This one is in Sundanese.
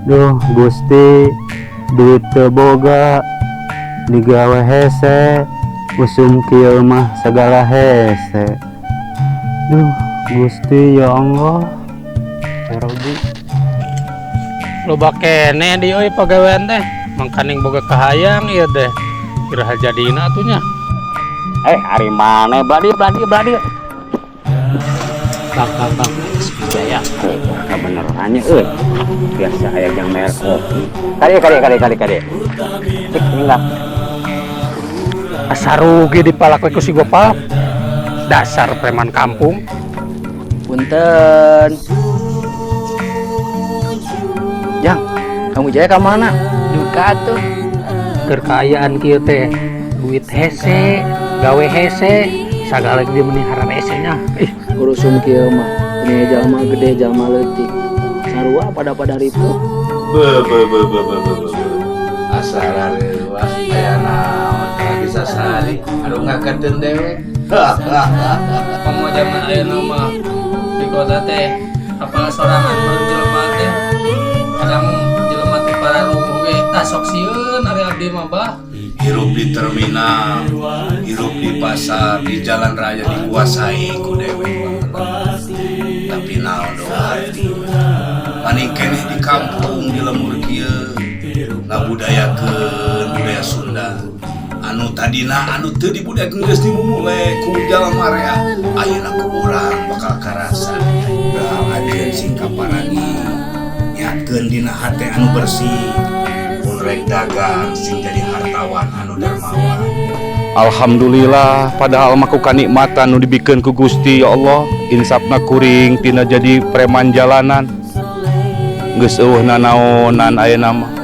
Duh Gusti, duit teu boga, digawe hese, usum kieu mah segala hese. Duh Gusti ya Allah, ya Rabbi. Loba kene di euy pagawean teh, mangkaning boga kahayang ieu teh. Kiraha jadina atunya. Hari mana badi. Bang, Jaya. Kebenerannya biasa aya yang mer kopi. Kade. Cek ninggap. Asa rugi dipalak we ku si Gopal. Dasar preman kampung. Punten. Jang, kamu Jaya ka mana? Duka tuh. Kekayaan kieu teh duit hese, gawe hese, sagala dia meni haran hese-nya. Urusum kieu mah, ini jalma gede, jalma leutik. Sarua pada ribut. Asal leuwas aya naon tara bisa sali anu ngakeun dewe. Komo zaman ayeuna mah di kota teh apal sorangan mun jelema teh. Kadang jelema teh para rubuh ge tasok sieun ari abdi mah bah. Hirup di terminal, hirup di pasar, di jalan raya dikuasai ku dewe. Tapi naon arti paning keneh di kampung di lemur kieu ngabudayakeun budaya Sunda. Anu tadina anu teu dibudayakeun geus dimumule ku jalma rea, ayeuna ku urang bakal karasa. Da ajeun sing kaparagi niatkeun dina hate anu bersih. Mun rek dagang sing jadi hartawan anu dermawan. Alhamdulillah, padahal mah ku kanikmatan nu dibikeun ku Gusti ya Allah, insapna kuring tina jadi preman jalanan. Geus eueuhna naonan ayeuna mah.